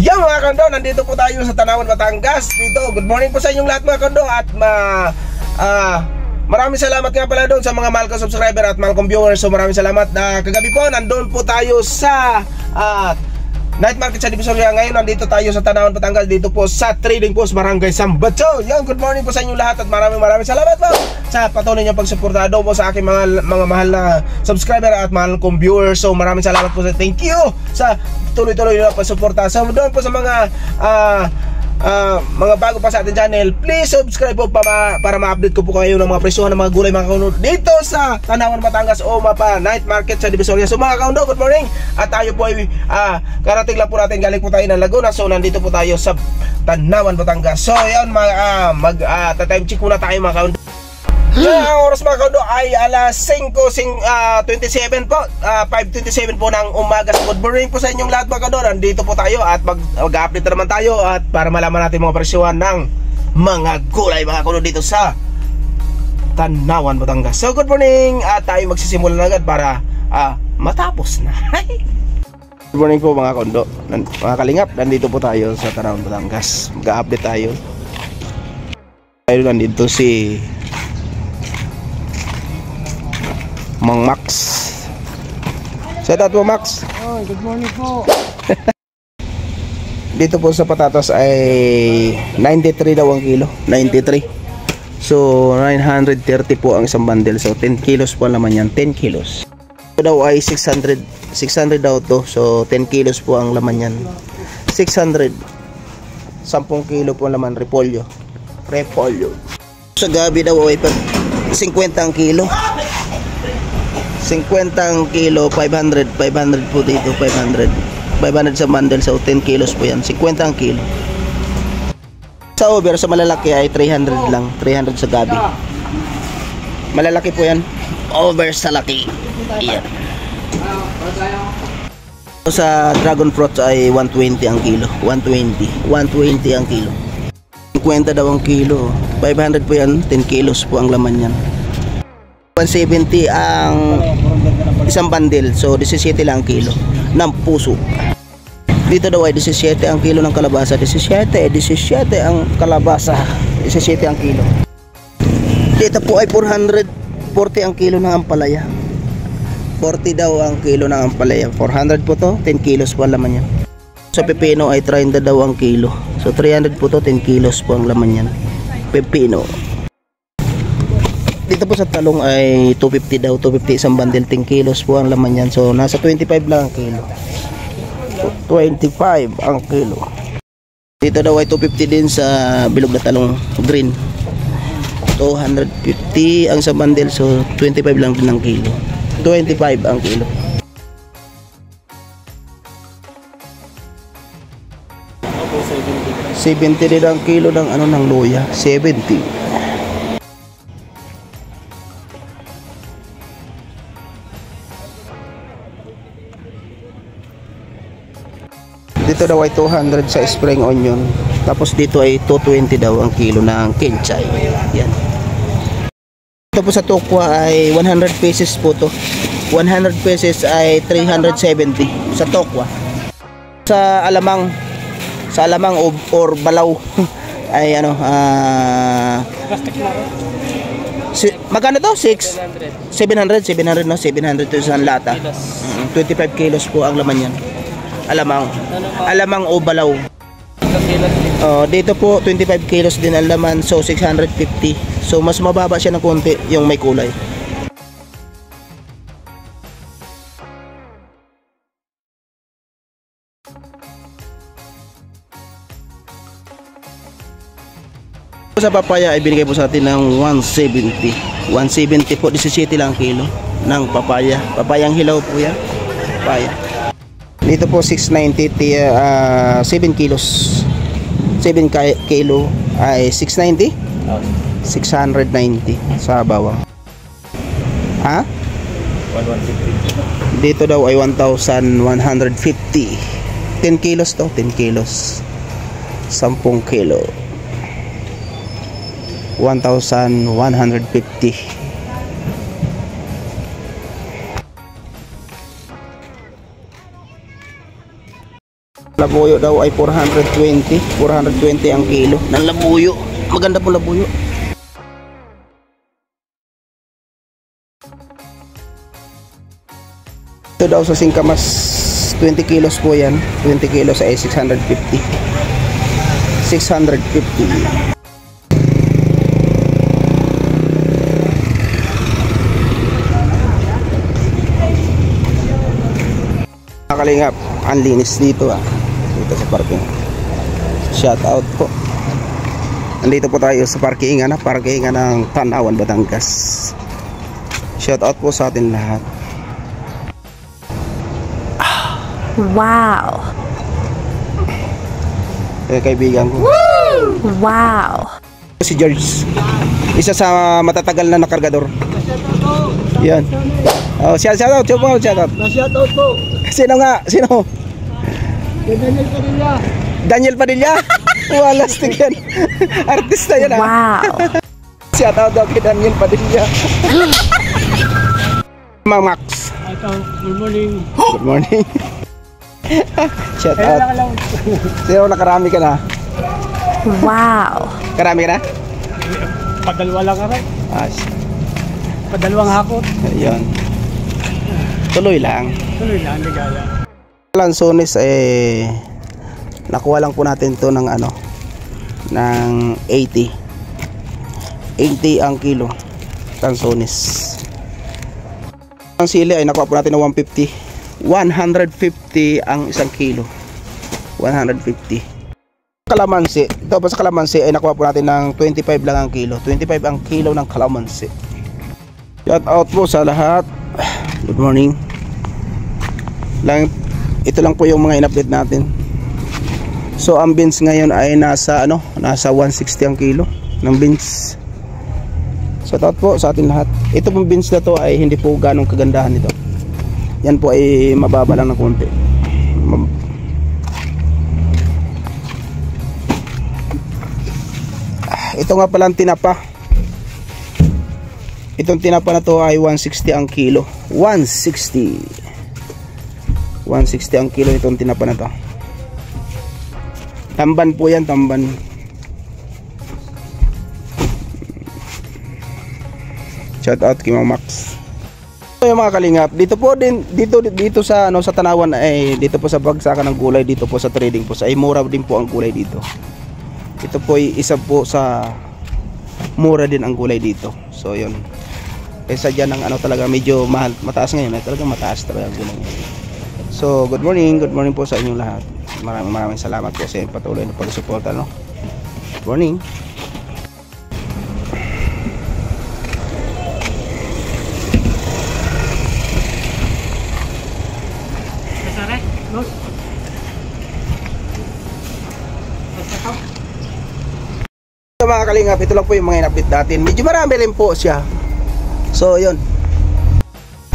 Yan mga kondo, nandito po tayo sa Tanawan, Batangas. Dito, good morning po sa inyong lahat mga kondo. At maraming salamat nga pala doon sa mga mahal kong subscriber at mahal kong viewers. So maraming salamat. Kagabi po, nandun po tayo sa night market sa Divisoria. Ngayon nandito tayo sa Tanawan, Batangas. Dito po sa Trading Post Barangay Sambatso. Yan, good morning po sa inyong lahat. At maraming salamat po sa patuloy niyong pagsuportado po sa aking mga mahal na subscriber at mahal kong viewers. So maraming salamat po sa thank you sa tuloy-tuloy na pagsuporta. So doon po sa mga bago pa sa ating channel, please subscribe po para ma-update ko po kayo ng mga presyohan ng mga gulay mga kauno dito sa Tanawan, Batangas o mapa night market sa Divisoria. So mga kauno, good morning. At tayo po ay karating lang po natin, galing po tayo ng Laguna. So nandito po tayo sa Tanawan, Batangas. So yan, time check muna tayo mga kauno. Ang oras mga kauno ay alas 5:27 po, 5:27 po ng umaga. Good morning po sa inyong lahat mga kauno. Nandito po tayo at mag-update naman tayo at para malaman natin mga presyohan ng mga gulay mga kauno dito sa Tanawan, Batangas. So good morning at tayo magsisimula na agad para matapos na. Good morning po mga kauno, mga kalingap. Nandito po tayo sa Tanawan, Batangas. Mag-update tayo. Nandito si Mang Max. Shout out po Max. Oh, good morning po. Dito po sa patatas ay 93 daw ang kilo. 93. So 930 po ang isang bundle. So 10 kilos po ang laman yan. 10 kilos. Ito daw ay 600 daw to. So 10 kilos po ang laman yan. 600. 10 kilo po ang laman. Repolyo. Sa gabi daw ay 50 ang kilo. 50 ang kilo, 500 po dito, 500 sa bundle. So 10 kilos po yan, 50 ang kilo. Sa over, sa malalaki ay 300 lang, 300 sa gabi. Malalaki po yan, over sa laki. Yan. Sa dragon fruits ay 120 ang kilo, 120 ang kilo. 50 daw ang kilo, 500 po yan, 10 kilos po ang laman yan. 170 ang isang bundle. So 17 lang ang kilo ng puso. Dito daw ay 17 ang kilo ng kalabasa. 17 ang kalabasa. 17 ang kilo. Dito po ay 440 ang kilo ng ampalaya. 40 daw ang kilo ng ampalaya. 400 po to, 10 kilos po ang laman yan. Sa pepino ay 30 daw ang kilo. So 300 po to, 10 kilos po ang laman yan. Pepino. Dito po sa talong ay 250 daw, 250 isang bundle, 10 kilos po ang laman yan. So nasa 25 lang ang kilo. 25 ang kilo. Dito daw ay 250 din sa bilog na talong green. 250 ang isang bundle, so 25 lang din ang kilo. 25 ang kilo. $70 din ang kilo ng ng luya, 70. Dito daw ay 200 sa spring onion. Tapos dito ay 220 daw ang kilo ng kinchay. Yan. Dito po sa tokwa ay 100 pesos po to. 100 pesos ay 370 sa tokwa. Sa alamang or balaw ay magkano to? 700 no? 700 to isang lata. 25 kilos po ang laman yan. Alamang o balaw. Dito po 25 kilos din ang laman, so 650. So mas mababa siya ng konti yung may kulay. Sa papaya ay binigay po sa atin ng 170. 170 po, 17 lang kilo ng papaya. Papayang hilaw po yan. Papaya. Dito po 690, 7 kilos. 7 kilo ay 690? 690 sa bawang. Ha? 1150. Dito daw ay 1,150. 10 kilos to, 10 kilos. 10 kilo. 1,150. Labuyo daw ay 420 ang kilo ng labuyo. Maganda po labuyo. Ito daw sa singkamas 20 kilos po yan. 20 kilos ay 650. 650. Kalingap, ang linis dito dito sa parking. Shout out po. Nandito po tayo sa parkingan ng Tanawan, Batangas. Shout out po sa atin lahat. Wow. Kaibigan ko. Wow. Si George, isa sa matatagal na nakargador. Yan. Oh, shout out. Shout out po. Sino nga? Sino? Daniel Padilla. Daniel Padilla? Wala stick yan. Artista yan Wow. Shout out daw kay Daniel Padilla. Mang Max. Good morning. Good morning. Shout out. Sino nakarami ka na? Wow. Karami ka na? Padalwa lang ka rin. Padalawang hakot. Ayun. Tuloy lang. Tuloy lang, ligaya. Lansones nakuha lang po natin to ng ng 80 ang kilo lansones. Ang sili ay nakuha po natin ng 150 ang isang kilo. 150. Kalamansi, ito pa sa kalamansi ay nakuha po natin ng 25 lang ang kilo. 25 ang kilo ng kalamansi. Shout out po sa lahat. Good morning. Ito lang po yung mga in-update natin. So ang beans ngayon ay nasa 160 ang kilo ng beans. Shout out po sa atin lahat. Ito pong beans na to ay hindi po ganong kagandahan ito. Yan po ay mababa lang ng konti. Ito nga palang tinapa. Itong tinapa na to ay 160 ang kilo. 160 ang kilo itong tinapa na to. Tamban po yan, tamban. Shout out kay Mama Max. So yung mga kalingap, dito po din dito sa sa Tanawan ay dito po sa bagsakan ng gulay, dito po sa trading po ay mura din po ang gulay dito. Ito po ay isa po sa mura din ang gulay dito. So yun. Kaysa dyan ang talaga medyo mahal, mataas ngayon, talaga mataas talaga ang gulay ngayon. So good morning po sa inyong lahat. Maraming salamat po sa patuloy na pagsuporta, no? Good morning. So mga kalingap, ito lang po yung mga in-update natin. Medyo marami rin po siya. So yun.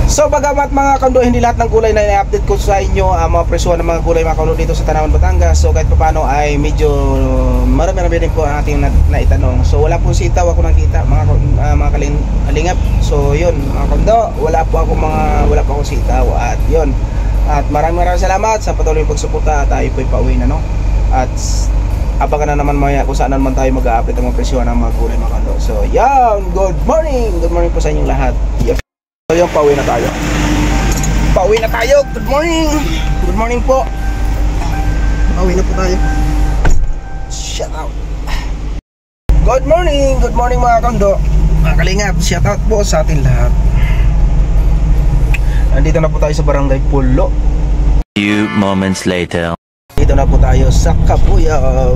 So bagamat mga kaundo, hindi lahat ng gulay na i-update ko sa inyo mga presyo ng mga gulay mga kaundo dito sa Tanawan, Batangas. So kahit paano ay medyo marami din po ang ating naitanong. So wala po sitaw ako nakita mga kalingap. So yun mga kaundo, wala po akong sitaw. At yun. At maraming salamat sa patuloy pagsuporta. Tayo po pauwi na, no? At abangan na naman maya kung saan naman tayo mag-a-update ng mga presyo ng mga gulay mga kaundo. So yan, good morning po sa inyong lahat. Yes. So yung pauwi na tayo. Good morning po. Pauwi na po tayo. Shout out. Good morning mga kaundo, mga kalingap. Shout out po sa atin lahat. Nandito na po tayo sa Barangay Pulo. Few moments later. Dito na po tayo sa Kapuyaw.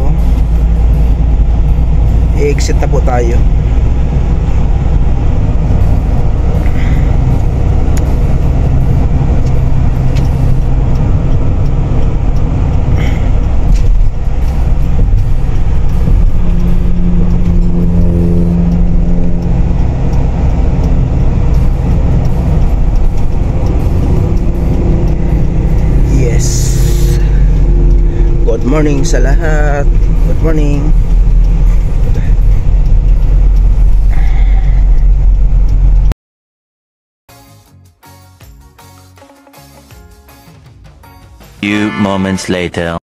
I-exit na po tayo. Good morning sa lahat. Good morning. Few moments later.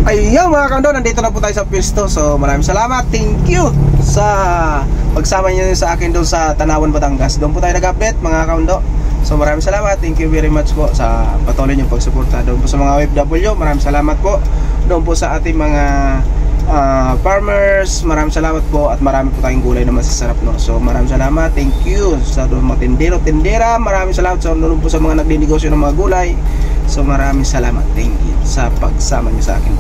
Ayun mga kaundo, nandito na po tayo sa pwesto. So maraming salamat, thank you sa pagsama niyo sa akin doon sa Tanawan, Batangas. Doon po tayo nag-update mga kaundo. So maraming salamat, thank you very much po sa patuloy niyong pagsuporta. Doon po sa mga OFW, maraming salamat po. Doon po sa ating mga farmers, maraming salamat po. At marami po tayong gulay na masasarap, no? So maraming salamat, thank you sa doon mga tindero, tindera. Maraming salamat sa doon po sa mga nagninegosyo ng mga gulay. So maraming salamat, thank you sa pagsama niyo sa akin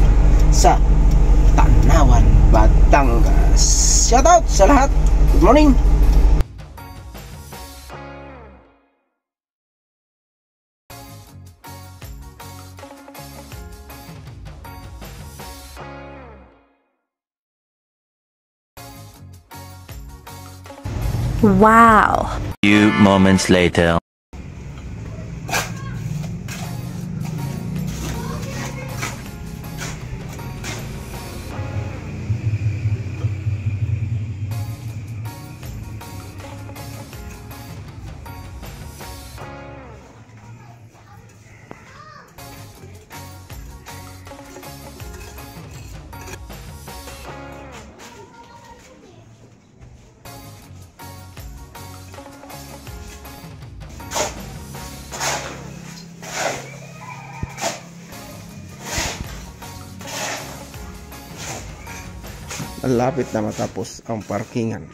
sa Tanawan, Batangas. Shoutout sa lahat. Good morning. Wow. Few moments later. Malapit na matapos ang parkingan.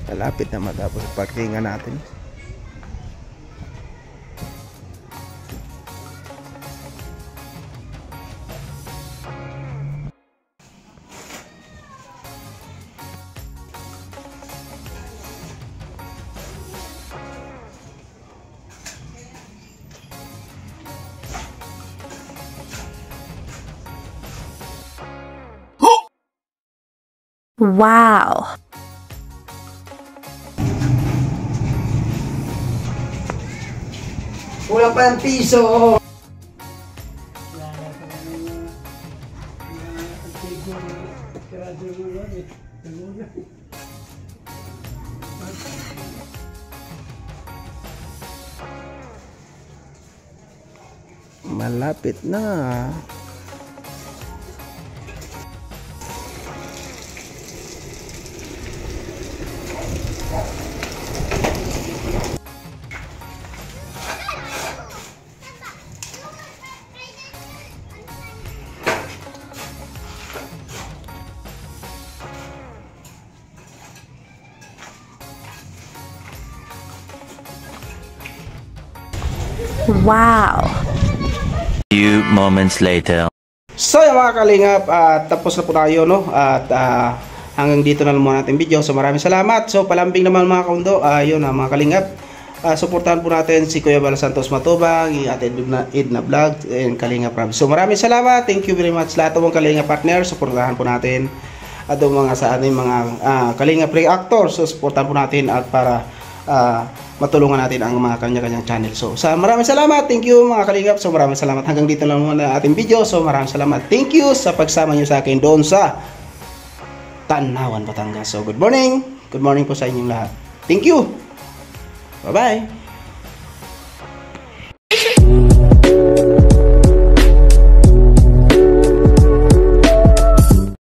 Malapit na matapos ang parkingan natin. Wow. Kulang pa ng piso. Malapit na. Wow. Few moments later. So yung mga kalingap, tapos na po tayo, no? At hanggang dito na lang muna natin video. So maraming salamat. So palambing naman mga kaundo, yun mga kalingap, suportahan po natin si Kuya Bala Santos Matubang, Ate Edna Vlog, and Kalingap Rab. So maraming salamat, thank you very much lahat ng kalingap partner. Suportahan po natin at mga sa ating mga kalingap reactors. So suportahan po natin at para matulungan natin ang mga kanya-kanyang channel. So maraming salamat, thank you mga kalingap. So maraming salamat, hanggang dito lang muna ating video. So maraming salamat, thank you sa pagsama nyo sa akin doon sa Tanawan, Batangas. So good morning po sa inyong lahat. Thank you. Bye bye.